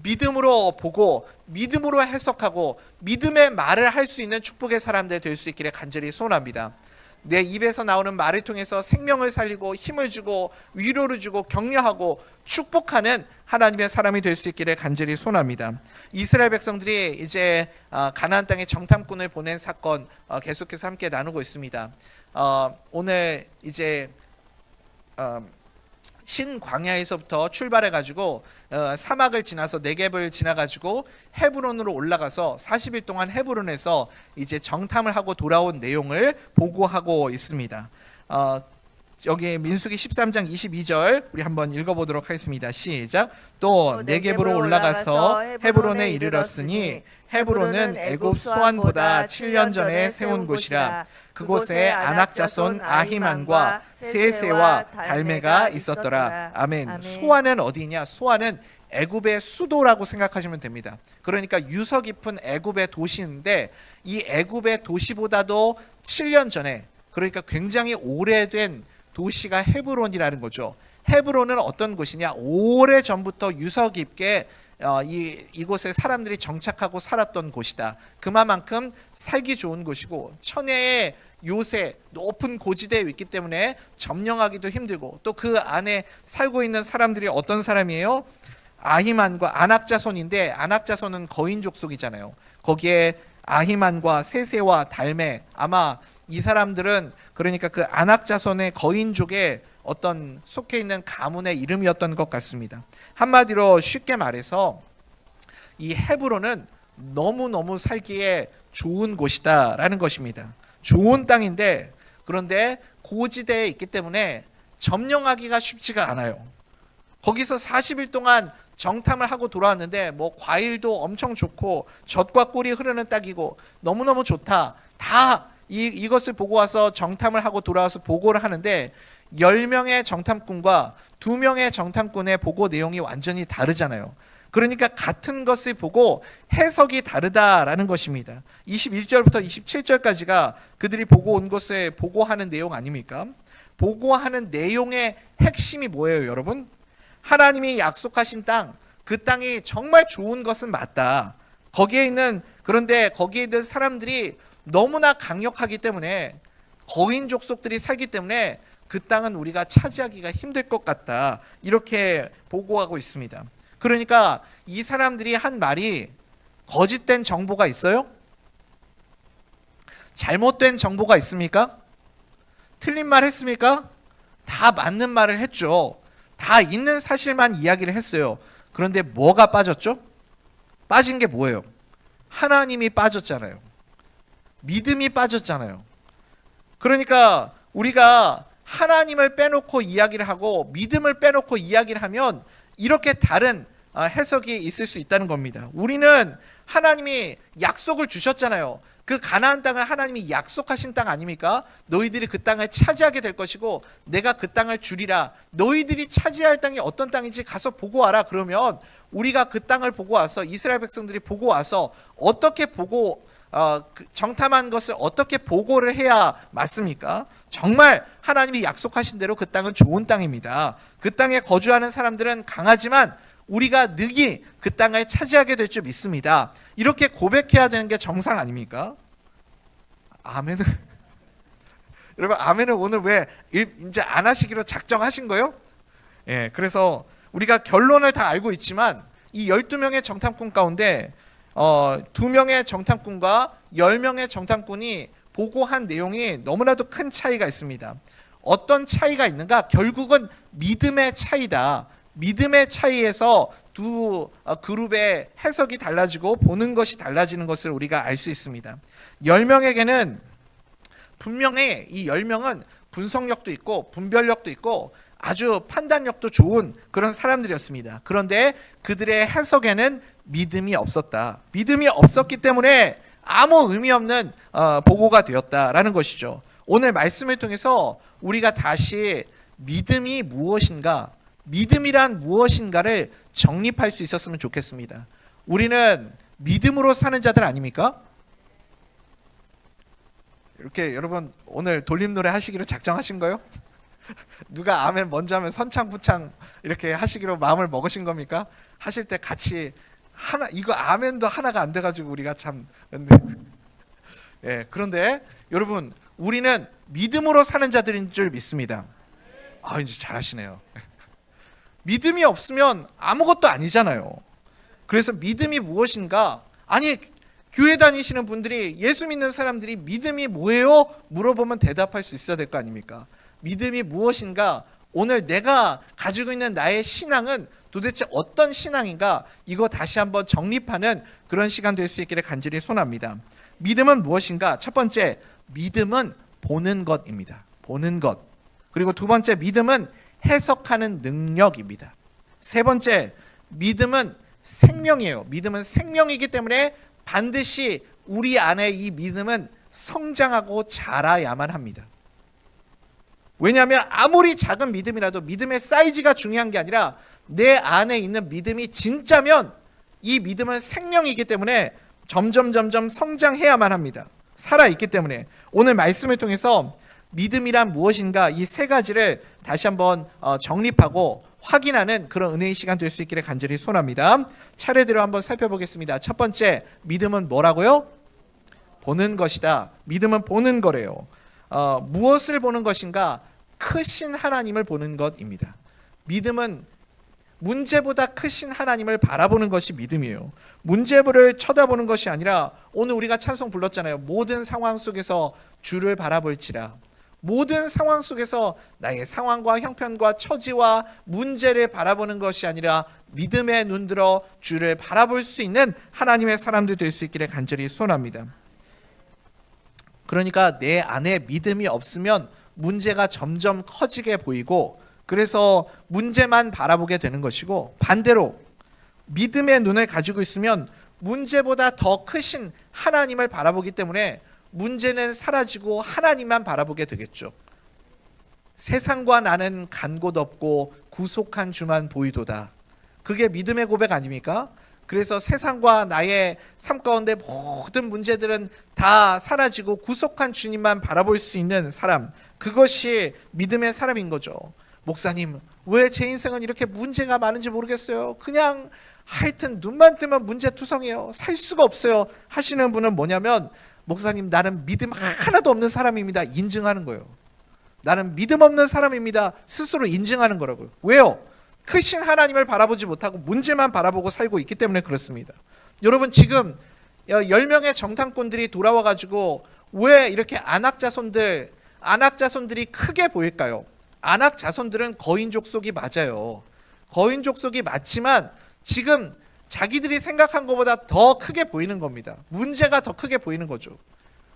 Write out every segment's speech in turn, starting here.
믿음으로 보고 믿음으로 해석하고 믿음의 말을 할 수 있는 축복의 사람들 될 수 있기를 간절히 소원합니다. 내 입에서 나오는 말을 통해서 생명을 살리고 힘을 주고 위로를 주고 격려하고 축복하는 하나님의 사람이 될 수 있기를 간절히 소원합니다. 이스라엘 백성들이 이제 가나안 땅에 정탐꾼을 보낸 사건 계속해서 함께 나누고 있습니다. 오늘 이제 신광야에서부터 출발해가지고 사막을 지나서 네겝을 지나가지고 헤브론으로 올라가서 40일 동안 헤브론에서 이제 정탐을 하고 돌아온 내용을 보고하고 있습니다. 여기 민수기 13장 22절 우리 한번 읽어보도록 하겠습니다. 시작. 또 네겝으로 올라가서 헤브론에 이르렀으니 헤브론은 애굽 소안보다 7년 전에 세운 곳이라. 그곳에 아낙 자손 아히만과 세세와 달메가 있었더라. 아멘. 소안은 어디냐? 소안은 애굽의 수도라고 생각하시면 됩니다. 그러니까 유서 깊은 애굽의 도시인데 이 애굽의 도시보다도 7년 전에, 그러니까 굉장히 오래된 도시가 헤브론이라는 거죠. 헤브론은 어떤 곳이냐? 오래 전부터 유서 깊게 이곳에 사람들이 정착하고 살았던 곳이다. 그만큼 살기 좋은 곳이고 천혜의 요새 높은 고지대에 있기 때문에 점령하기도 힘들고, 또 그 안에 살고 있는 사람들이 어떤 사람이에요? 아히만과 아낙 자손인데, 아낙 자손은 거인 족속이잖아요. 거기에 아히만과 세세와 달메, 아마 이 사람들은 그러니까 그 아낙 자손의 거인족에 어떤 속해 있는 가문의 이름이었던 것 같습니다. 한마디로 쉽게 말해서 이 헤브론은 너무너무 살기에 좋은 곳이다라는 것입니다. 좋은 땅인데, 그런데 고지대에 있기 때문에 점령하기가 쉽지가 않아요. 거기서 40일 동안 정탐을 하고 돌아왔는데 뭐 과일도 엄청 좋고 젖과 꿀이 흐르는 땅이고 너무너무 좋다. 다 이것을 보고 와서 정탐을 하고 돌아와서 보고를 하는데 10명의 정탐꾼과 2명의 정탐꾼의 보고 내용이 완전히 다르잖아요. 그러니까 같은 것을 보고 해석이 다르다라는 것입니다. 21절부터 27절까지가 그들이 보고 온 것을 보고하는 내용 아닙니까? 보고하는 내용의 핵심이 뭐예요, 여러분? 하나님이 약속하신 땅, 그 땅이 정말 좋은 것은 맞다. 그런데 거기에 있는 사람들이 너무나 강력하기 때문에, 거인 족속들이 살기 때문에 그 땅은 우리가 차지하기가 힘들 것 같다. 이렇게 보고하고 있습니다. 그러니까 이 사람들이 한 말이 거짓된 정보가 있어요? 잘못된 정보가 있습니까? 틀린 말 했습니까? 다 맞는 말을 했죠. 다 있는 사실만 이야기를 했어요. 그런데 뭐가 빠졌죠? 빠진 게 뭐예요? 하나님이 빠졌잖아요. 믿음이 빠졌잖아요. 그러니까 우리가 하나님을 빼놓고 이야기를 하고 믿음을 빼놓고 이야기를 하면 이렇게 다른 해석이 있을 수 있다는 겁니다. 우리는 하나님이 약속을 주셨잖아요. 그 가나안 땅을 하나님이 약속하신 땅 아닙니까? 너희들이 그 땅을 차지하게 될 것이고 내가 그 땅을 주리라. 너희들이 차지할 땅이 어떤 땅인지 가서 보고 와라. 그러면 우리가 그 땅을 보고 와서, 이스라엘 백성들이 보고 와서 어떻게 정탐한 것을 어떻게 보고를 해야 맞습니까? 정말 하나님이 약속하신 대로 그 땅은 좋은 땅입니다. 그 땅에 거주하는 사람들은 강하지만 우리가 능히 그 땅을 차지하게 될 줄 믿습니다. 이렇게 고백해야 되는 게 정상 아닙니까? 아멘은 여러분, 아멘은 오늘 왜 이제 안 하시기로 작정하신 거예요? 예, 그래서 우리가 결론을 다 알고 있지만 이 12명의 정탐꾼 가운데 2명의 정탐꾼과 10명의 정탐꾼이 보고한 내용이 너무나도 큰 차이가 있습니다. 어떤 차이가 있는가? 결국은 믿음의 차이다. 믿음의 차이에서 두 그룹의 해석이 달라지고 보는 것이 달라지는 것을 우리가 알 수 있습니다. 10명에게는 분명히 이 10명은 분석력도 있고 분별력도 있고 아주 판단력도 좋은 그런 사람들이었습니다. 그런데 그들의 해석에는 믿음이 없었다. 믿음이 없었기 때문에 아무 의미 없는 보고가 되었다라는 것이죠. 오늘 말씀을 통해서 우리가 다시 믿음이 무엇인가, 믿음이란 무엇인가를 정립할 수 있었으면 좋겠습니다. 우리는 믿음으로 사는 자들 아닙니까? 이렇게 여러분 오늘 돌림 노래 하시기로 작정하신 거요? 누가 아멘 먼저 하면 선창부창 이렇게 하시기로 마음을 먹으신 겁니까? 하실 때 같이 이거 아멘도 하나가 안 돼가지고 우리가 참 근데 예, 그런데 여러분 우리는 믿음으로 사는 자들인 줄 믿습니다. 아 이제 잘하시네요. 믿음이 없으면 아무것도 아니잖아요. 그래서 믿음이 무엇인가? 아니 교회 다니시는 분들이 예수 믿는 사람들이 믿음이 뭐예요? 물어보면 대답할 수 있어야 될 거 아닙니까? 믿음이 무엇인가? 오늘 내가 가지고 있는 나의 신앙은 도대체 어떤 신앙인가? 이거 다시 한번 정립하는 그런 시간 될 수 있기를 간절히 소원합니다. 믿음은 무엇인가? 첫 번째, 믿음은 보는 것입니다. 보는 것. 그리고 두 번째, 믿음은 해석하는 능력입니다. 세 번째, 믿음은 생명이에요. 믿음은 생명이기 때문에 반드시 우리 안에 이 믿음은 성장하고 자라야만 합니다. 왜냐하면 아무리 작은 믿음이라도 믿음의 사이즈가 중요한 게 아니라 내 안에 있는 믿음이 진짜면 이 믿음은 생명이기 때문에 점점 성장해야만 합니다. 살아있기 때문에 오늘 말씀을 통해서 믿음이란 무엇인가 이 세 가지를 다시 한번 정립하고 확인하는 그런 은혜의 시간 될 수 있기를 간절히 소원합니다. 차례대로 한번 살펴보겠습니다. 첫 번째, 믿음은 뭐라고요? 보는 것이다. 믿음은 보는 거래요. 무엇을 보는 것인가? 크신 하나님을 보는 것입니다. 믿음은 문제보다 크신 하나님을 바라보는 것이 믿음이에요. 문제를 쳐다보는 것이 아니라 오늘 우리가 찬송 불렀잖아요. 모든 상황 속에서 주를 바라볼지라. 모든 상황 속에서 나의 상황과 형편과 처지와 문제를 바라보는 것이 아니라 믿음의 눈들어 주를 바라볼 수 있는 하나님의 사람들 될 수 있기를 간절히 소원합니다. 그러니까 내 안에 믿음이 없으면 문제가 점점 커지게 보이고 그래서 문제만 바라보게 되는 것이고 반대로 믿음의 눈을 가지고 있으면 문제보다 더 크신 하나님을 바라보기 때문에 문제는 사라지고 하나님만 바라보게 되겠죠. 세상과 나는 간 곳 없고 구속한 주만 보이도다. 그게 믿음의 고백 아닙니까? 그래서 세상과 나의 삶 가운데 모든 문제들은 다 사라지고 구속한 주님만 바라볼 수 있는 사람, 그것이 믿음의 사람인 거죠. 목사님, 왜 제 인생은 이렇게 문제가 많은지 모르겠어요. 그냥 하여튼 눈만 뜨면 문제투성이에요. 살 수가 없어요. 하시는 분은 뭐냐면 목사님, 나는 믿음 하나도 없는 사람입니다. 인증하는 거예요. 나는 믿음 없는 사람입니다. 스스로 인증하는 거라고요. 왜요? 크신 하나님을 바라보지 못하고 문제만 바라보고 살고 있기 때문에 그렇습니다. 여러분 지금 10명의 정탐꾼들이 돌아와가지고 왜 이렇게 안악자손들이 크게 보일까요? 안악자손들은 거인 족속이 맞아요. 거인 족속이 맞지만 지금 자기들이 생각한 것보다 더 크게 보이는 겁니다. 문제가 더 크게 보이는 거죠.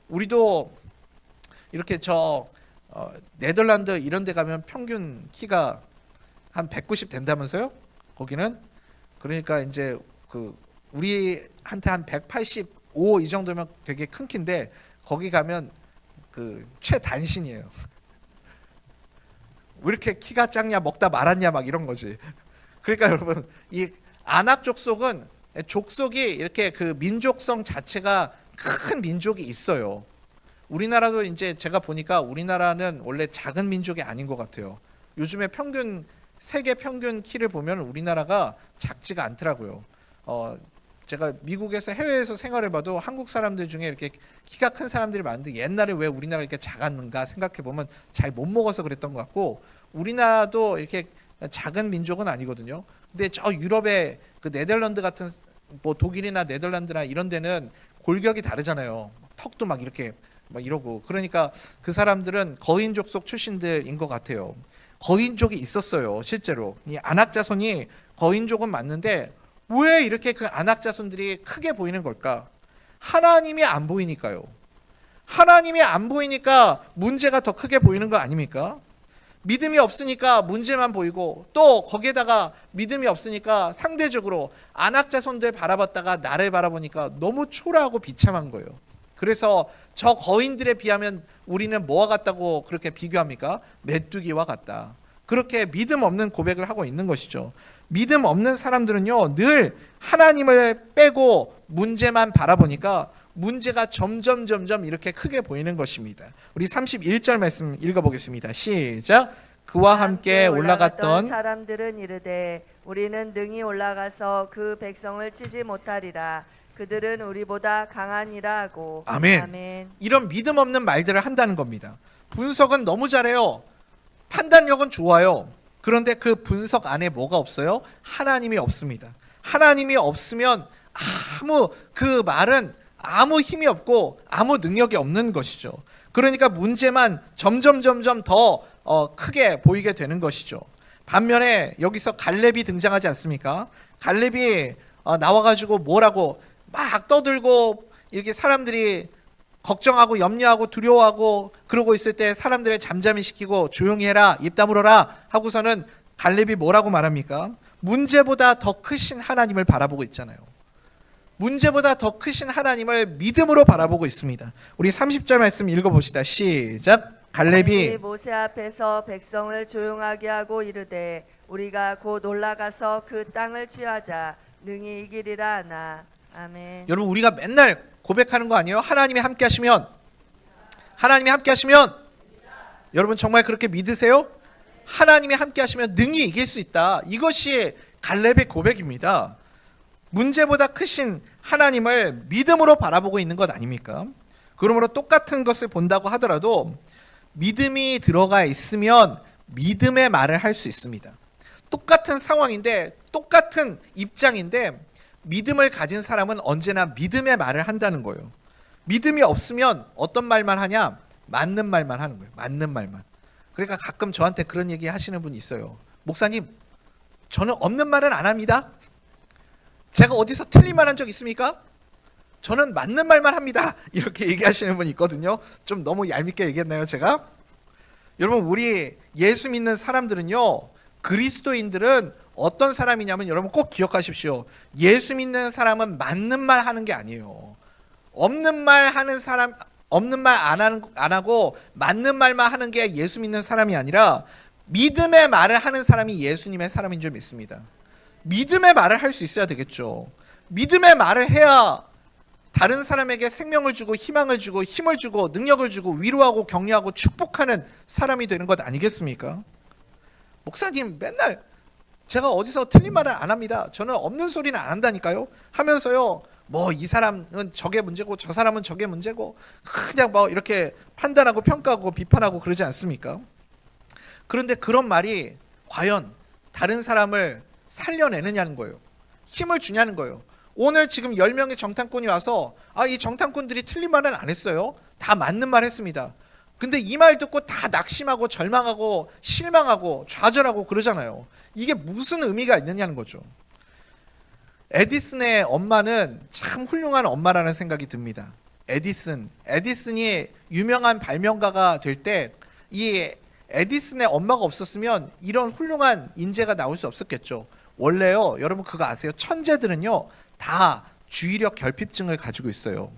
우리도 이렇게 네덜란드 이런 데 가면 평균 키가 한 190 된다면서요? 거기는? 그러니까 이제 우리한테 한 185 이 정도면 되게 큰 키인데 거기 가면 최단신이에요. 왜 이렇게 키가 작냐, 먹다 말았냐 막 이런 거지. 그러니까 여러분 이 안악 족속은 족속이 이렇게 민족성 자체가 큰 민족이 있어요. 우리나라도 이제 제가 보니까 우리나라는 원래 작은 민족이 아닌 것 같아요. 요즘에 세계 평균 키를 보면 우리나라가 작지가 않더라고요. 제가 미국에서 해외에서 생활해봐도 한국 사람들 중에 이렇게 키가 큰 사람들이 많은데 옛날에 왜 우리나라가 이렇게 작았는가 생각해보면 잘 못 먹어서 그랬던 것 같고 우리나라도 이렇게 작은 민족은 아니거든요. 근데 저 유럽의 네덜란드 같은 독일이나 네덜란드나 이런 데는 골격이 다르잖아요. 턱도 막 이렇게 막 이러고 그러니까 그 사람들은 거인족속 출신들인 것 같아요. 거인족이 있었어요. 실제로 이 안악자손이 거인족은 맞는데 왜 이렇게 안악자손들이 크게 보이는 걸까? 하나님이 안 보이니까요. 하나님이 안 보이니까 문제가 더 크게 보이는 거 아닙니까? 믿음이 없으니까 문제만 보이고 또 거기에다가 믿음이 없으니까 상대적으로 안악자손들 바라봤다가 나를 바라보니까 너무 초라하고 비참한 거예요. 그래서 저 거인들에 비하면 우리는 뭐와 같다고 그렇게 비교합니까? 메뚜기와 같다. 그렇게 믿음 없는 고백을 하고 있는 것이죠. 믿음 없는 사람들은요 늘 하나님을 빼고 문제만 바라보니까 문제가 점점 이렇게 크게 보이는 것입니다. 우리 31절 말씀 읽어보겠습니다. 시작. 그와 함께 올라갔던 사람들은 이르되 우리는 능히 올라가서 그 백성을 치지 못하리라. 그들은 우리보다 강하니라 하고. 아멘. 이런 믿음 없는 말들을 한다는 겁니다. 분석은 너무 잘해요. 판단력은 좋아요. 그런데 그 분석 안에 뭐가 없어요? 하나님이 없습니다. 하나님이 없으면 그 말은 아무 힘이 없고 아무 능력이 없는 것이죠. 그러니까 문제만 점점 더 크게 보이게 되는 것이죠. 반면에 여기서 갈렙이 등장하지 않습니까? 갈렙이 나와가지고 뭐라고 막 떠들고 이렇게 사람들이 걱정하고 염려하고 두려워하고 그러고 있을 때 사람들을 잠잠히 시키고 조용히 해라, 입 다물어라 하고서는 갈렙이 뭐라고 말합니까? 문제보다 더 크신 하나님을 바라보고 있잖아요. 문제보다 더 크신 하나님을 믿음으로 바라보고 있습니다. 우리 30절 말씀 읽어봅시다. 시작. 갈렙이 모세 앞에서 백성을 조용하게 하고 이르되 우리가 곧 올라가서 그 땅을 취하자. 능히 이기리라 하나. 아멘. 여러분, 우리가 맨날 고백하는 거 아니에요? 하나님이 함께 하시면 여러분 정말 그렇게 믿으세요? 하나님이 함께 하시면 능히 이길 수 있다. 이것이 갈렙의 고백입니다. 문제보다 크신 하나님을 믿음으로 바라보고 있는 것 아닙니까? 그러므로 똑같은 것을 본다고 하더라도 믿음이 들어가 있으면 믿음의 말을 할 수 있습니다. 똑같은 상황인데 똑같은 입장인데 믿음을 가진 사람은 언제나 믿음의 말을 한다는 거예요. 믿음이 없으면 어떤 말만 하냐? 맞는 말만 하는 거예요. 맞는 말만. 그러니까 가끔 저한테 그런 얘기 하시는 분이 있어요. 목사님, 저는 없는 말은 안 합니다. 제가 어디서 틀린 말 한 적 있습니까? 저는 맞는 말만 합니다. 이렇게 얘기하시는 분이 있거든요. 좀 너무 얄밉게 얘기했나요, 제가? 여러분, 우리 예수 믿는 사람들은요, 그리스도인들은 어떤 사람이냐면 여러분 꼭 기억하십시오. 예수 믿는 사람은 맞는 말 하는 게 아니에요. 없는 말 하는 사람, 없는 말 안 하고 맞는 말만 하는 게 예수 믿는 사람이 아니라 믿음의 말을 하는 사람이 예수님의 사람인 줄 믿습니다. 믿음의 말을 할 수 있어야 되겠죠. 믿음의 말을 해야 다른 사람에게 생명을 주고 희망을 주고 힘을 주고 능력을 주고 위로하고 격려하고 축복하는 사람이 되는 것 아니겠습니까? 목사님, 맨날 제가 어디서 틀린 말을 안 합니다. 저는 없는 소리는 안 한다니까요. 하면서요, 뭐 이 사람은 저게 문제고 저 사람은 저게 문제고 그냥 뭐 이렇게 판단하고 평가하고 비판하고 그러지 않습니까? 그런데 그런 말이 과연 다른 사람을 살려내느냐는 거예요. 힘을 주냐는 거예요. 오늘 지금 10명의 정탐꾼이 와서 이 정탐꾼들이 틀린 말은 안 했어요. 다 맞는 말 했습니다. 근데 이 말 듣고 다 낙심하고 절망하고 실망하고 좌절하고 그러잖아요. 이게 무슨 의미가 있느냐는 거죠. 에디슨의 엄마는 참 훌륭한 엄마라는 생각이 듭니다. 에디슨이 유명한 발명가가 될 때 이 에디슨의 엄마가 없었으면 이런 훌륭한 인재가 나올 수 없었겠죠. 원래요, 여러분 그거 아세요? 천재들은요 다 주의력 결핍증을 가지고 있어요.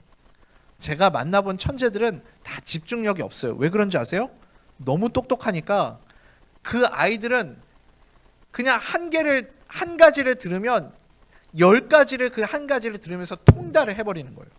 제가 만나본 천재들은 다 집중력이 없어요. 왜 그런지 아세요? 너무 똑똑하니까 그 아이들은 그냥 한 가지를 들으면 10가지를 그 한 가지를 들으면서 통달을 해버리는 거예요.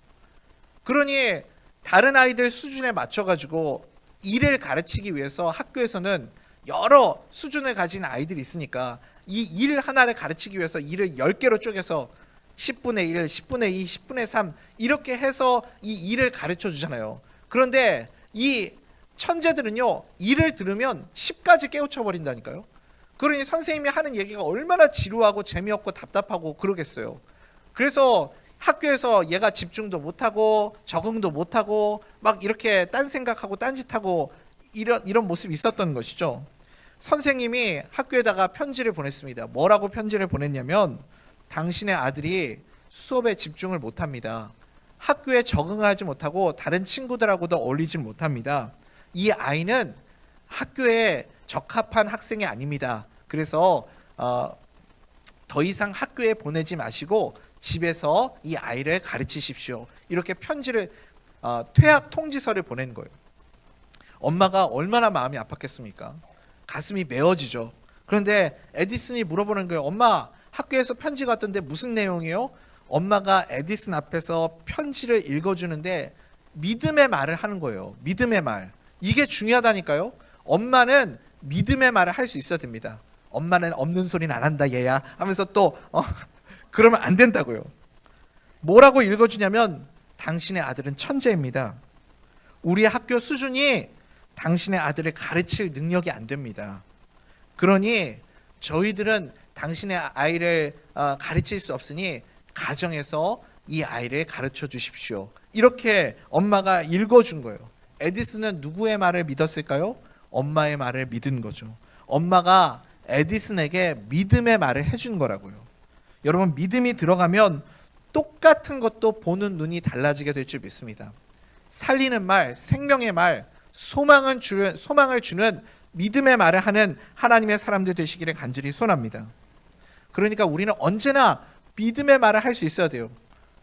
그러니 다른 아이들 수준에 맞춰가지고 일을 가르치기 위해서 학교에서는 여러 수준을 가진 아이들이 있으니까 이 일 하나를 가르치기 위해서 일을 10개로 쪼개서 10분의 1, 10분의 2, 10분의 3 이렇게 해서 이 일을 가르쳐 주잖아요. 그런데 이 천재들은요, 일을 들으면 10가지 깨우쳐 버린다니까요. 그러니 선생님이 하는 얘기가 얼마나 지루하고 재미없고 답답하고 그러겠어요. 그래서 학교에서 얘가 집중도 못하고 적응도 못하고 막 이렇게 딴 생각하고 딴짓하고 이런 모습이 있었던 것이죠. 선생님이 학교에다가 편지를 보냈습니다. 뭐라고 편지를 보냈냐면, 당신의 아들이 수업에 집중을 못합니다. 학교에 적응하지 못하고 다른 친구들하고도 어울리지 못합니다. 이 아이는 학교에 적합한 학생이 아닙니다. 그래서 더 이상 학교에 보내지 마시고 집에서 이 아이를 가르치십시오. 이렇게 편지를 퇴학 통지서를 보낸 거예요. 엄마가 얼마나 마음이 아팠겠습니까? 가슴이 메어지죠. 그런데 에디슨이 물어보는 거예요. 엄마, 학교에서 편지가 왔던데 무슨 내용이에요? 엄마가 에디슨 앞에서 편지를 읽어주는데 믿음의 말을 하는 거예요. 믿음의 말. 이게 중요하다니까요. 엄마는 믿음의 말을 할 수 있어야 됩니다. 엄마는 없는 소리는 안 한다 얘야 하면서 또 그러면 안 된다고요. 뭐라고 읽어주냐면 당신의 아들은 천재입니다. 우리 학교 수준이 당신의 아들을 가르칠 능력이 안 됩니다. 그러니 저희들은 당신의 아이를 가르칠 수 없으니 가정에서 이 아이를 가르쳐 주십시오. 이렇게 엄마가 읽어준 거예요. 에디슨은 누구의 말을 믿었을까요? 엄마의 말을 믿은 거죠. 엄마가 에디슨에게 믿음의 말을 해준 거라고요. 여러분, 믿음이 들어가면 똑같은 것도 보는 눈이 달라지게 될 줄 믿습니다. 살리는 말, 생명의 말, 소망을 주는 믿음의 말을 하는 하나님의 사람들 되시기를 간절히 소원합니다. 그러니까 우리는 언제나 믿음의 말을 할 수 있어야 돼요.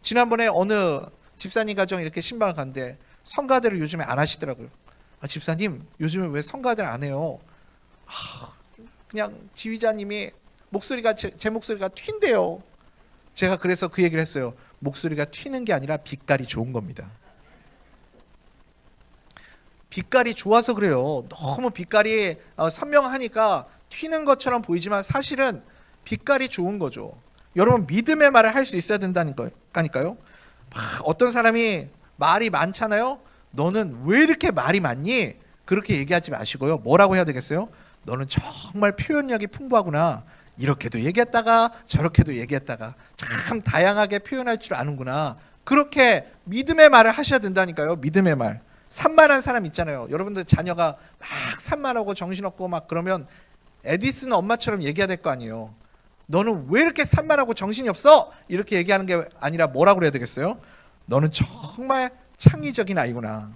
지난번에 어느 집사님 가정 이렇게 신방을 갔는데 성가대를 요즘에 안 하시더라고요. 집사님 요즘에 왜 성가대를 안 해요? 그냥 지휘자님이 목소리가 제 목소리가 튄대요. 제가 그래서 그 얘기를 했어요. 목소리가 튀는 게 아니라 빛깔이 좋은 겁니다. 빛깔이 좋아서 그래요. 너무 빛깔이 선명하니까 튀는 것처럼 보이지만 사실은 빛깔이 좋은 거죠. 여러분, 믿음의 말을 할 수 있어야 된다니까요. 어떤 사람이 말이 많잖아요. 너는 왜 이렇게 말이 많니? 그렇게 얘기하지 마시고요. 뭐라고 해야 되겠어요? 너는 정말 표현력이 풍부하구나. 이렇게도 얘기했다가 저렇게도 얘기했다가 참 다양하게 표현할 줄 아는구나. 그렇게 믿음의 말을 하셔야 된다니까요. 믿음의 말. 산만한 사람 있잖아요. 여러분들 자녀가 막 산만하고 정신없고 막 그러면 에디슨 엄마처럼 얘기해야 될 거 아니에요. 너는 왜 이렇게 산만하고 정신이 없어? 이렇게 얘기하는 게 아니라 뭐라고 그래야 되겠어요? 너는 정말 창의적인 아이구나.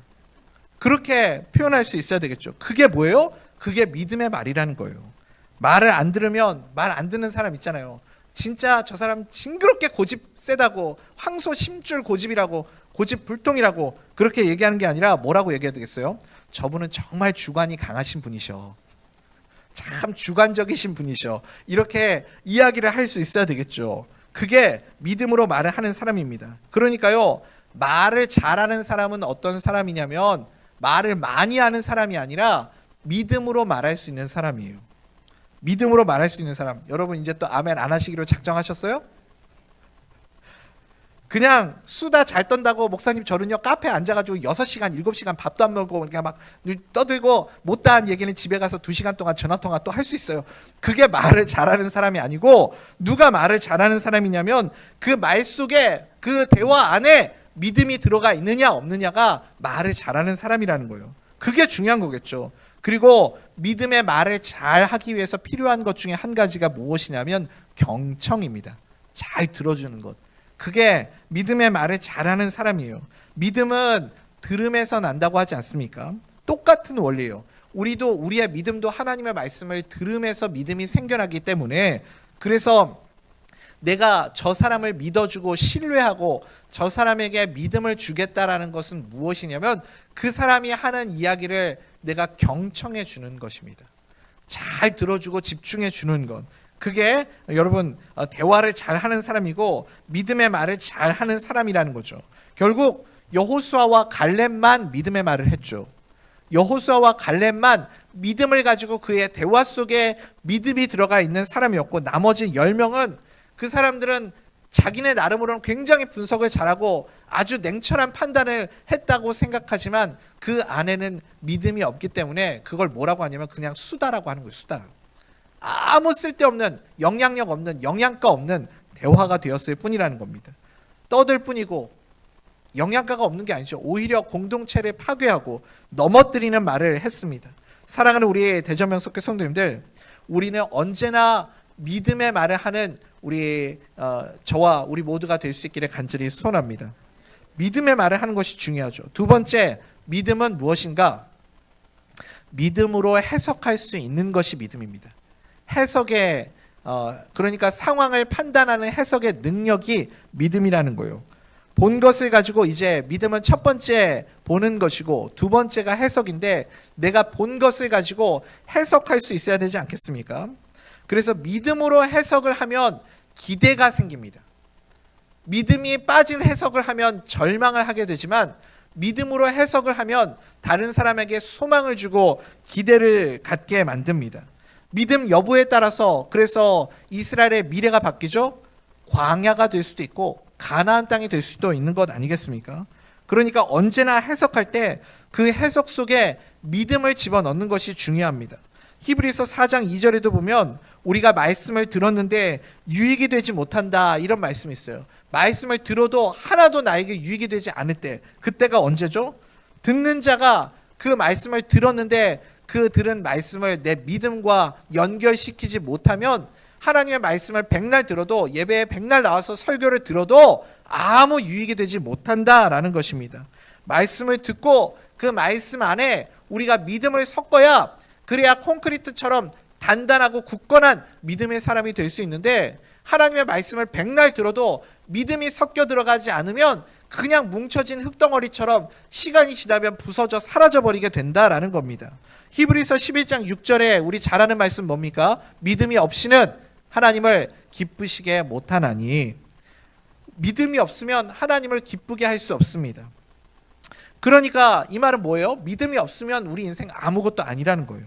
그렇게 표현할 수 있어야 되겠죠. 그게 뭐예요? 그게 믿음의 말이라는 거예요. 말을 안 들으면 말 안 듣는 사람 있잖아요. 진짜 저 사람 징그럽게 고집 세다고 황소 심줄 고집이라고 고집불통이라고 그렇게 얘기하는 게 아니라 뭐라고 얘기해야 되겠어요? 저분은 정말 주관이 강하신 분이셔. 참 주관적이신 분이셔. 이렇게 이야기를 할 수 있어야 되겠죠. 그게 믿음으로 말을 하는 사람입니다. 그러니까요, 말을 잘하는 사람은 어떤 사람이냐면 말을 많이 하는 사람이 아니라 믿음으로 말할 수 있는 사람이에요. 믿음으로 말할 수 있는 사람. 여러분 이제 또 아멘 안 하시기로 작정하셨어요? 그냥 수다 잘 떤다고 목사님 저는요 카페에 앉아가지고 6시간 7시간 밥도 안 먹고 그냥 막 떠들고 못다한 얘기는 집에 가서 2시간 동안 전화통화 또 할 수 있어요. 그게 말을 잘하는 사람이 아니고, 누가 말을 잘하는 사람이냐면 그 말 속에 그 대화 안에 믿음이 들어가 있느냐 없느냐가 말을 잘하는 사람이라는 거예요. 그게 중요한 거겠죠. 그리고 믿음의 말을 잘 하기 위해서 필요한 것 중에 한 가지가 무엇이냐면 경청입니다. 잘 들어주는 것. 그게 믿음의 말을 잘하는 사람이에요. 믿음은 들음에서 난다고 하지 않습니까? 똑같은 원리예요. 우리의 믿음도 하나님의 말씀을 들음에서 믿음이 생겨나기 때문에, 그래서 내가 저 사람을 믿어주고 신뢰하고 저 사람에게 믿음을 주겠다라는 것은 무엇이냐면 그 사람이 하는 이야기를 내가 경청해 주는 것입니다. 잘 들어주고 집중해 주는 것. 그게 여러분 대화를 잘 하는 사람이고 믿음의 말을 잘 하는 사람이라는 거죠. 결국 여호수아와 갈렙만 믿음의 말을 했죠. 여호수아와 갈렙만 믿음을 가지고 그의 대화 속에 믿음이 들어가 있는 사람이었고, 나머지 10명은 그 사람들은 자기네 나름으로는 굉장히 분석을 잘하고 아주 냉철한 판단을 했다고 생각하지만 그 안에는 믿음이 없기 때문에 그걸 뭐라고 하냐면 그냥 수다라고 하는 거예요. 수다. 아무 쓸데없는, 영향력 없는, 영양가 없는 대화가 되었을 뿐이라는 겁니다. 떠들 뿐이고 영양가가 없는 게 아니죠. 오히려 공동체를 파괴하고 넘어뜨리는 말을 했습니다. 사랑하는 우리 대전명석교 성도님들, 우리는 언제나 믿음의 말을 하는 저와 우리 모두가 될 수 있기를 간절히 소원합니다. 믿음의 말을 하는 것이 중요하죠. 두 번째, 믿음은 무엇인가? 믿음으로 해석할 수 있는 것이 믿음입니다. 해석의 그러니까 상황을 판단하는 해석의 능력이 믿음이라는 거예요. 본 것을 가지고 이제 믿음은 첫 번째 보는 것이고 두 번째가 해석인데, 내가 본 것을 가지고 해석할 수 있어야 되지 않겠습니까? 그래서 믿음으로 해석을 하면 기대가 생깁니다. 믿음이 빠진 해석을 하면 절망을 하게 되지만 믿음으로 해석을 하면 다른 사람에게 소망을 주고 기대를 갖게 만듭니다. 믿음 여부에 따라서 그래서 이스라엘의 미래가 바뀌죠. 광야가 될 수도 있고 가나안 땅이 될 수도 있는 것 아니겠습니까? 그러니까 언제나 해석할 때 그 해석 속에 믿음을 집어넣는 것이 중요합니다. 히브리서 4장 2절에도 보면 우리가 말씀을 들었는데 유익이 되지 못한다 이런 말씀이 있어요. 말씀을 들어도 하나도 나에게 유익이 되지 않을 때, 그때가 언제죠? 듣는 자가 그 말씀을 들었는데 그 들은 말씀을 내 믿음과 연결시키지 못하면 하나님의 말씀을 백날 들어도, 예배에 백날 나와서 설교를 들어도 아무 유익이 되지 못한다라는 것입니다. 말씀을 듣고 그 말씀 안에 우리가 믿음을 섞어야, 그래야 콘크리트처럼 단단하고 굳건한 믿음의 사람이 될 수 있는데, 하나님의 말씀을 백날 들어도 믿음이 섞여 들어가지 않으면 그냥 뭉쳐진 흙덩어리처럼 시간이 지나면 부서져 사라져버리게 된다라는 겁니다. 히브리서 11장 6절에 우리 잘 아는 말씀 뭡니까? 믿음이 없이는 하나님을 기쁘시게 못하나니. 믿음이 없으면 하나님을 기쁘게 할 수 없습니다. 그러니까 이 말은 뭐예요? 믿음이 없으면 우리 인생 아무것도 아니라는 거예요.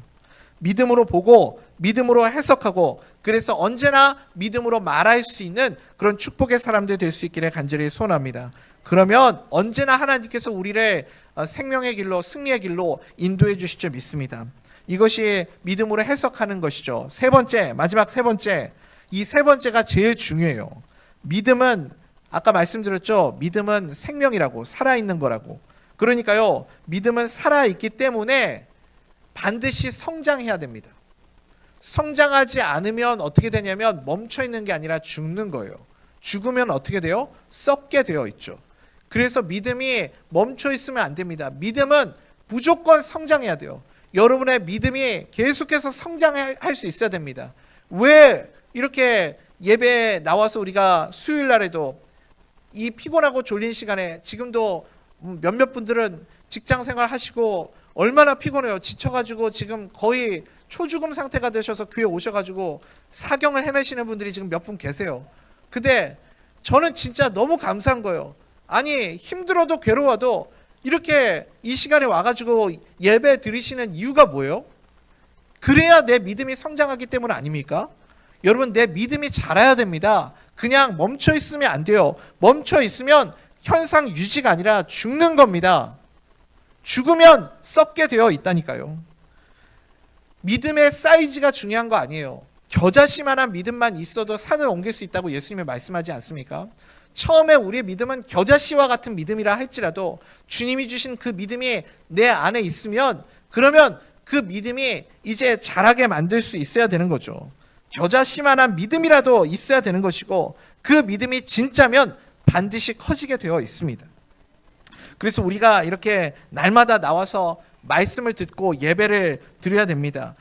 믿음으로 보고 믿음으로 해석하고, 그래서 언제나 믿음으로 말할 수 있는 그런 축복의 사람들 될 수 있기를 간절히 소원합니다. 그러면 언제나 하나님께서 우리를 생명의 길로, 승리의 길로 인도해 주실 줄 믿습니다. 이것이 믿음으로 해석하는 것이죠. 세 번째, 마지막 세 번째, 이 세 번째가 제일 중요해요. 믿음은 아까 말씀드렸죠. 믿음은 생명이라고, 살아있는 거라고. 그러니까요, 믿음은 살아있기 때문에 반드시 성장해야 됩니다. 성장하지 않으면 어떻게 되냐면 멈춰있는 게 아니라 죽는 거예요. 죽으면 어떻게 돼요? 썩게 되어 있죠. 그래서 믿음이 멈춰있으면 안 됩니다. 믿음은 무조건 성장해야 돼요. 여러분의 믿음이 계속해서 성장할 수 있어야 됩니다. 왜 이렇게 예배에 나와서 우리가 수요일 날에도 이 피곤하고 졸린 시간에, 지금도 몇몇 분들은 직장 생활 하시고 얼마나 피곤해요. 지쳐가지고 지금 거의 초죽음 상태가 되셔서 교회 오셔가지고 사경을 헤매시는 분들이 지금 몇 분 계세요. 근데 저는 진짜 너무 감사한 거예요. 아니, 힘들어도 괴로워도 이렇게 이 시간에 와가지고 예배 드리시는 이유가 뭐예요? 그래야 내 믿음이 성장하기 때문 아닙니까? 여러분, 내 믿음이 자라야 됩니다. 그냥 멈춰 있으면 안 돼요. 멈춰 있으면 현상 유지가 아니라 죽는 겁니다. 죽으면 썩게 되어 있다니까요. 믿음의 사이즈가 중요한 거 아니에요. 겨자씨만한 믿음만 있어도 산을 옮길 수 있다고 예수님이 말씀하지 않습니까? 처음에 우리의 믿음은 겨자씨와 같은 믿음이라 할지라도 주님이 주신 그 믿음이 내 안에 있으면, 그러면 그 믿음이 이제 자라게 만들 수 있어야 되는 거죠. 겨자씨만한 믿음이라도 있어야 되는 것이고, 그 믿음이 진짜면 반드시 커지게 되어 있습니다. 그래서 우리가 이렇게 날마다 나와서 말씀을 듣고 예배를 드려야 됩니다.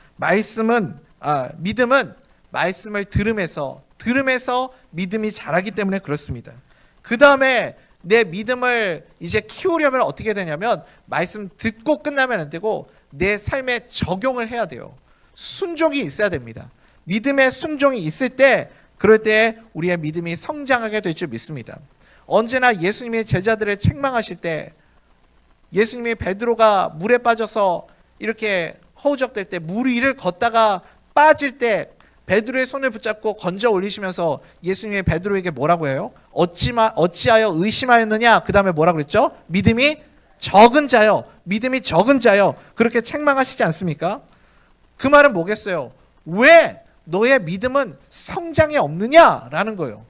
믿음은 말씀을 들으면서 믿음이 자라기 때문에 그렇습니다. 그 다음에 내 믿음을 이제 키우려면 어떻게 되냐면, 말씀 듣고 끝나면 안 되고 내 삶에 적용을 해야 돼요. 순종이 있어야 됩니다. 믿음의 순종이 있을 때, 그럴 때 우리의 믿음이 성장하게 될 줄 믿습니다. 언제나 예수님의 제자들을 책망하실 때, 예수님이 베드로가 물에 빠져서 이렇게 허우적댈 때, 물 위를 걷다가 빠질 때 베드로의 손을 붙잡고 건져 올리시면서 예수님이 베드로에게 뭐라고 해요? 어찌하여 의심하였느냐? 그 다음에 뭐라고 그랬죠? 믿음이 적은 자요. 믿음이 적은 자요. 그렇게 책망하시지 않습니까? 그 말은 뭐겠어요? 왜 너의 믿음은 성장이 없느냐라는 거예요.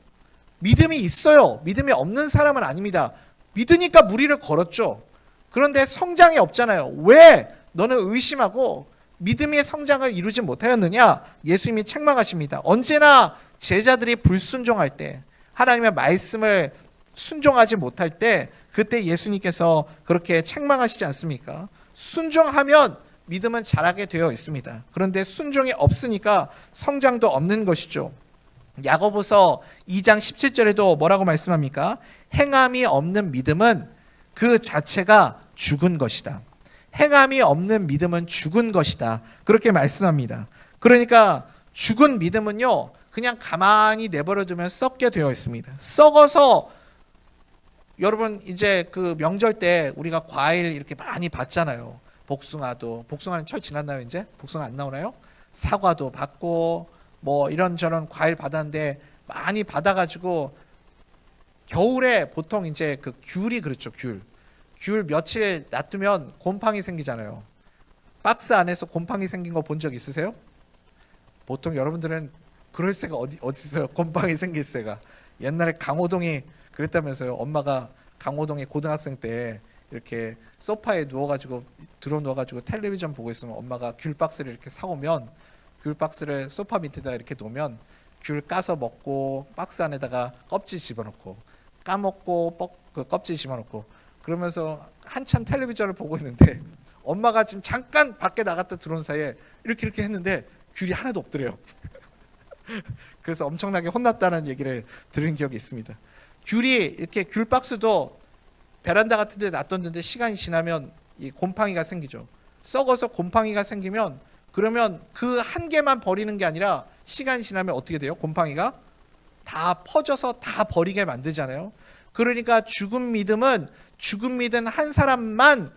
믿음이 있어요. 믿음이 없는 사람은 아닙니다. 믿으니까 물 위를 걸었죠. 그런데 성장이 없잖아요. 왜 너는 의심하고 믿음의 성장을 이루지 못하였느냐? 예수님이 책망하십니다. 언제나 제자들이 불순종할 때, 하나님의 말씀을 순종하지 못할 때, 그때 예수님께서 그렇게 책망하시지 않습니까? 순종하면 믿음은 자라게 되어 있습니다. 그런데 순종이 없으니까 성장도 없는 것이죠. 야고보서 2장 17절에도 뭐라고 말씀합니까? 행함이 없는 믿음은 그 자체가 죽은 것이다. 행함이 없는 믿음은 죽은 것이다. 그렇게 말씀합니다. 그러니까 죽은 믿음은요, 그냥 가만히 내버려 두면 썩게 되어 있습니다. 썩어서 여러분 이제 그 명절 때 우리가 과일 이렇게 많이 받잖아요. 복숭아는 철 지났나요 이제? 복숭아 안 나오나요? 사과도 받고 뭐 이런저런 과일 받았는데 많이 받아가지고 겨울에 보통 이제 그 귤이 그렇죠. 귤 며칠 놔두면 곰팡이 생기잖아요. 박스 안에서 곰팡이 생긴 거 본 적 있으세요? 보통 여러분들은 그럴 새가 어디 있어요? 곰팡이 생길 새가. 옛날에 강호동이 그랬다면서요. 엄마가 강호동에 고등학생 때 이렇게 소파에 누워가지고 텔레비전 보고 있으면 엄마가 귤 박스를 이렇게 사오면 귤 박스를 소파 밑에다가 이렇게 놓으면 귤 까서 먹고 박스 안에다가 껍질 집어넣고 까먹고 그 껍질 집어넣고 그러면서 한참 텔레비전을 보고 있는데 엄마가 지금 잠깐 밖에 나갔다 들어온 사이에 이렇게 했는데 귤이 하나도 없더래요. 그래서 엄청나게 혼났다는 얘기를 들은 기억이 있습니다. 귤이 이렇게 귤 박스도 베란다 같은 데 놔뒀는데 시간이 지나면 이 곰팡이가 생기죠. 썩어서 곰팡이가 생기면 그러면 그 한 개만 버리는 게 아니라 시간이 지나면 어떻게 돼요? 곰팡이가 다 퍼져서 다 버리게 만들잖아요. 그러니까 죽은 믿음은 한 사람만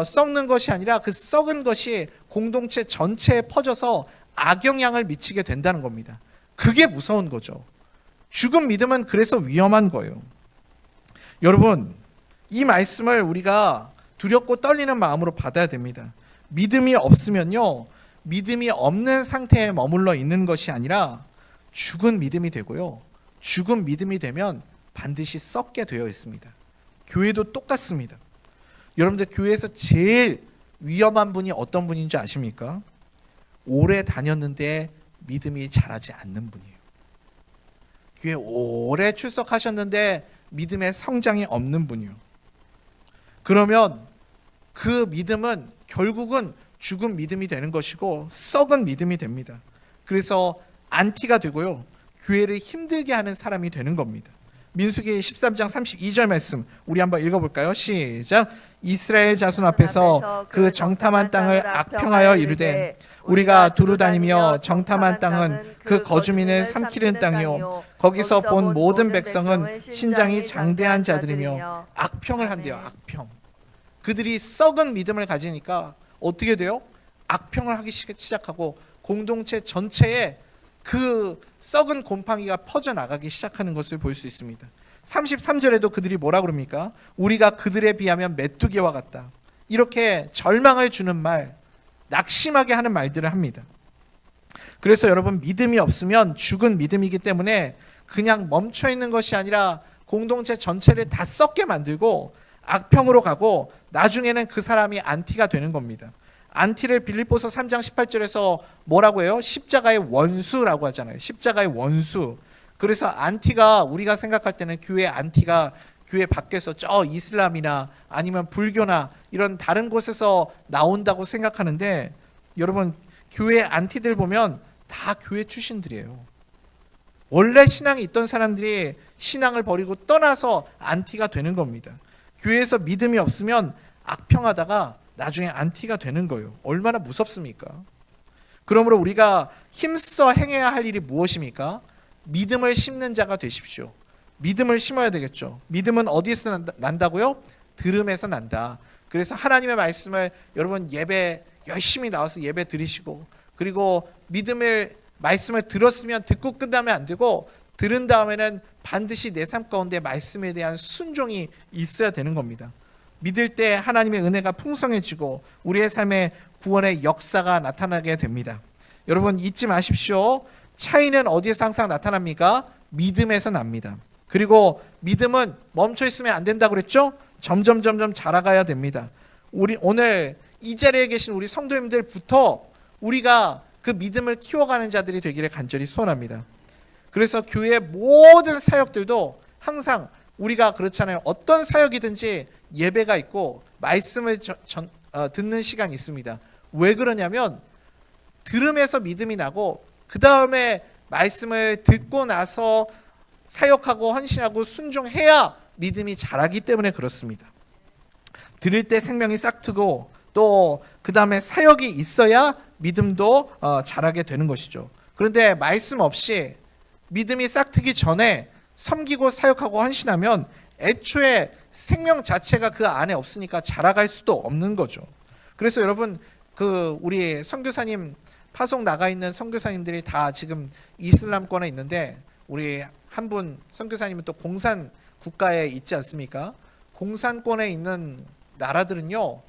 썩는 것이 아니라 그 썩은 것이 공동체 전체에 퍼져서 악영향을 미치게 된다는 겁니다. 그게 무서운 거죠. 죽은 믿음은 그래서 위험한 거예요. 여러분, 이 말씀을 우리가 두렵고 떨리는 마음으로 받아야 됩니다. 믿음이 없으면요, 믿음이 없는 상태에 머물러 있는 것이 아니라 죽은 믿음이 되고요. 죽은 믿음이 되면 반드시 썩게 되어 있습니다. 교회도 똑같습니다. 여러분들 교회에서 제일 위험한 분이 어떤 분인 줄 아십니까? 오래 다녔는데 믿음이 자라지 않는 분이에요. 교회 오래 출석하셨는데 믿음의 성장이 없는 분이요. 그러면 그 믿음은 결국은 죽은 믿음이 되는 것이고 썩은 믿음이 됩니다. 그래서 안티가 되고요. 교회를 힘들게 하는 사람이 되는 겁니다. 민수기 13장 32절 말씀 우리 한번 읽어볼까요? 시작. 이스라엘 자손 앞에서 그 정탐한 땅을 악평하여 이르되 우리가 두루 다니며 정탐한 땅은 그 거주민을 삼키는 땅이요 거기서 본 모든 백성은 신장이 장대한 자들이며 악평을 한대요. 악평. 그들이 썩은 믿음을 가지니까 어떻게 돼요? 악평을 하기 시작하고 공동체 전체에 그 썩은 곰팡이가 퍼져나가기 시작하는 것을 볼 수 있습니다. 33절에도 그들이 뭐라 그럽니까? 우리가 그들에 비하면 메뚜기와 같다. 이렇게 절망을 주는 말, 낙심하게 하는 말들을 합니다. 그래서 여러분 믿음이 없으면 죽은 믿음이기 때문에 그냥 멈춰 있는 것이 아니라 공동체 전체를 다 썩게 만들고 악평으로 가고 나중에는 그 사람이 안티가 되는 겁니다. 안티를 빌립보서 3장 18절에서 뭐라고 해요? 십자가의 원수라고 하잖아요. 십자가의 원수. 그래서 안티가 우리가 생각할 때는 교회 안티가 교회 밖에서 저 이슬람이나 아니면 불교나 이런 다른 곳에서 나온다고 생각하는데 여러분 교회 안티들 보면 다 교회 출신들이에요. 원래 신앙이 있던 사람들이 신앙을 버리고 떠나서 안티가 되는 겁니다. 교회에서 믿음이 없으면 악평하다가 나중에 안티가 되는 거예요. 얼마나 무섭습니까? 그러므로 우리가 힘써 행해야 할 일이 무엇입니까? 믿음을 심는 자가 되십시오. 믿음을 심어야 되겠죠. 믿음은 어디에서 난다고요? 들음에서 난다. 그래서 하나님의 말씀을 여러분 예배 열심히 나와서 예배 드리시고 그리고 말씀을 들었으면 듣고 끝나면 안 되고 들은 다음에는 반드시 내 삶 가운데 말씀에 대한 순종이 있어야 되는 겁니다. 믿을 때 하나님의 은혜가 풍성해지고 우리의 삶에 구원의 역사가 나타나게 됩니다. 여러분 잊지 마십시오. 차이는 어디에서 항상 나타납니까? 믿음에서 납니다. 그리고 믿음은 멈춰 있으면 안 된다고 그랬죠? 점점 자라가야 됩니다. 우리 오늘 이 자리에 계신 우리 성도님들부터 우리가 그 믿음을 키워가는 자들이 되기를 간절히 소원합니다. 그래서 교회의 모든 사역들도 항상 우리가 그렇잖아요. 어떤 사역이든지 예배가 있고 말씀을 듣는 시간이 있습니다. 왜 그러냐면 들음에서 믿음이 나고 그 다음에 말씀을 듣고 나서 사역하고 헌신하고 순종해야 믿음이 자라기 때문에 그렇습니다. 들을 때 생명이 싹트고 또 그 다음에 사역이 있어야 믿음도 자라게 되는 것이죠. 그런데 말씀 없이 믿음이 싹트기 전에 섬기고 사역하고 헌신하면 애초에 생명 자체가 그 안에 없으니까 자라갈 수도 없는 거죠. 그래서 여러분 그 우리 선교사님 파송 나가 있는 선교사님들이 다 지금 이슬람권에 있는데 우리 한 분 선교사님은 또 공산 국가에 있지 않습니까? 공산권에 있는 나라들은요,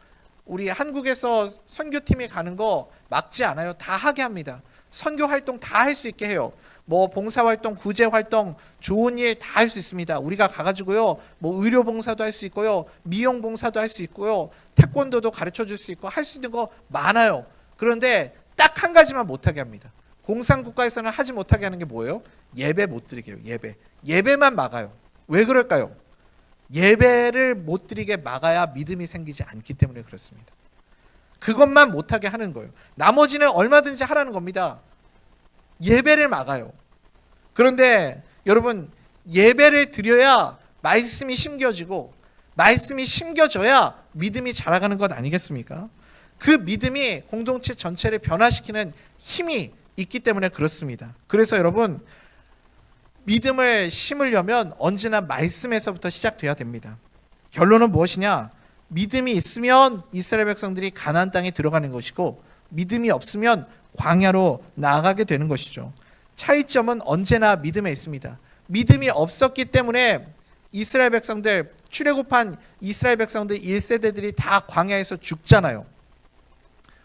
우리 한국에서 선교팀이 가는 거 막지 않아요. 다 하게 합니다. 선교 활동 다 할 수 있게 해요. 뭐 봉사 활동, 구제 활동, 좋은 일 다 할 수 있습니다. 우리가 가가지고요, 뭐 의료 봉사도 할 수 있고요, 미용 봉사도 할 수 있고요, 태권도도 가르쳐 줄 수 있고 할 수 있는 거 많아요. 그런데 딱 한 가지만 못하게 합니다. 공산국가에서는 하지 못하게 하는 게 뭐예요? 예배 못 드리게 해요. 예배만 막아요. 왜 그럴까요? 예배를 못 드리게 막아야 믿음이 생기지 않기 때문에 그렇습니다. 그것만 못하게 하는 거예요. 나머지는 얼마든지 하라는 겁니다. 예배를 막아요. 그런데 여러분, 예배를 드려야 말씀이 심겨지고, 말씀이 심겨져야 믿음이 자라가는 것 아니겠습니까? 그 믿음이 공동체 전체를 변화시키는 힘이 있기 때문에 그렇습니다. 그래서 여러분, 믿음을 심으려면 언제나 말씀에서부터 시작돼야 됩니다. 결론은 무엇이냐? 믿음이 있으면 이스라엘 백성들이 가나안 땅에 들어가는 것이고, 믿음이 없으면 광야로 나아가게 되는 것이죠. 차이점은 언제나 믿음에 있습니다. 믿음이 없었기 때문에 이스라엘 백성들, 출애굽한 이스라엘 백성들 1세대들이 다 광야에서 죽잖아요.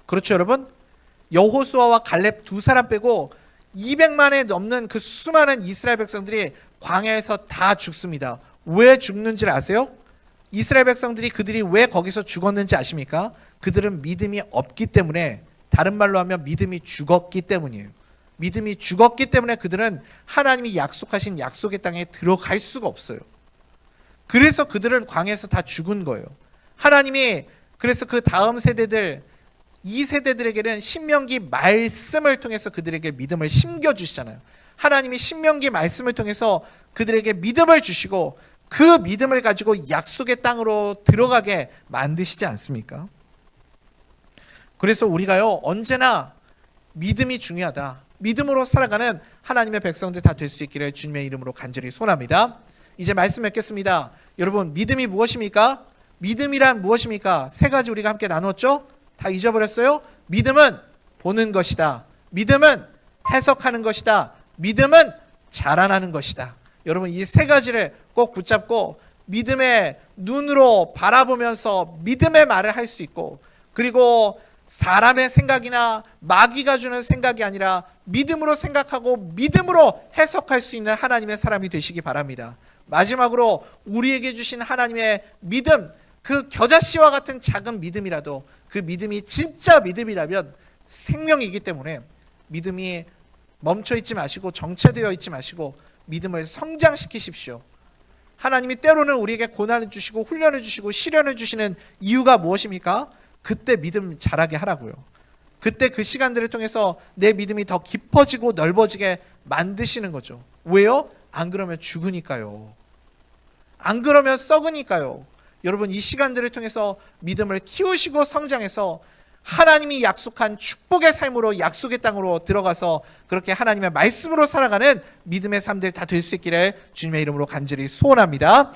그렇죠, 여러분? 여호수아와 갈렙 두 사람 빼고 200만에 넘는 그 수많은 이스라엘 백성들이 광야에서 다 죽습니다. 왜 죽는지 아세요? 이스라엘 백성들이 그들이 왜 거기서 죽었는지 아십니까? 그들은 믿음이 없기 때문에, 다른 말로 하면 믿음이 죽었기 때문이에요. 믿음이 죽었기 때문에 그들은 하나님이 약속하신 약속의 땅에 들어갈 수가 없어요. 그래서 그들은 광야에서 다 죽은 거예요. 하나님이 그래서 그 다음 세대들, 이 세대들에게는 신명기 말씀을 통해서 그들에게 믿음을 심겨주시잖아요. 하나님이 신명기 말씀을 통해서 그들에게 믿음을 주시고 그 믿음을 가지고 약속의 땅으로 들어가게 만드시지 않습니까? 그래서 우리가요, 언제나 믿음이 중요하다. 믿음으로 살아가는 하나님의 백성들 다 될 수 있기를 주님의 이름으로 간절히 소원합니다. 이제 말씀 맺겠습니다. 여러분, 믿음이 무엇입니까? 믿음이란 무엇입니까? 세 가지 우리가 함께 나눴죠? 다 잊어버렸어요? 믿음은 보는 것이다. 믿음은 해석하는 것이다. 믿음은 자라나는 것이다. 여러분, 이 세 가지를 꼭 붙잡고 믿음의 눈으로 바라보면서 믿음의 말을 할 수 있고, 그리고 사람의 생각이나 마귀가 주는 생각이 아니라 믿음으로 생각하고 믿음으로 해석할 수 있는 하나님의 사람이 되시기 바랍니다. 마지막으로 우리에게 주신 하나님의 믿음, 그 겨자씨와 같은 작은 믿음이라도 그 믿음이 진짜 믿음이라면 생명이기 때문에 믿음이 멈춰 있지 마시고 정체되어 있지 마시고 믿음을 성장시키십시오. 하나님이 때로는 우리에게 고난을 주시고 훈련을 주시고 시련을 주시는 이유가 무엇입니까? 그때 믿음 자라게 하라고요. 그때 그 시간들을 통해서 내 믿음이 더 깊어지고 넓어지게 만드시는 거죠. 왜요? 안 그러면 죽으니까요. 안 그러면 썩으니까요. 여러분, 이 시간들을 통해서 믿음을 키우시고 성장해서 하나님이 약속한 축복의 삶으로 약속의 땅으로 들어가서 그렇게 하나님의 말씀으로 살아가는 믿음의 삶들 다 될 수 있기를 주님의 이름으로 간절히 소원합니다.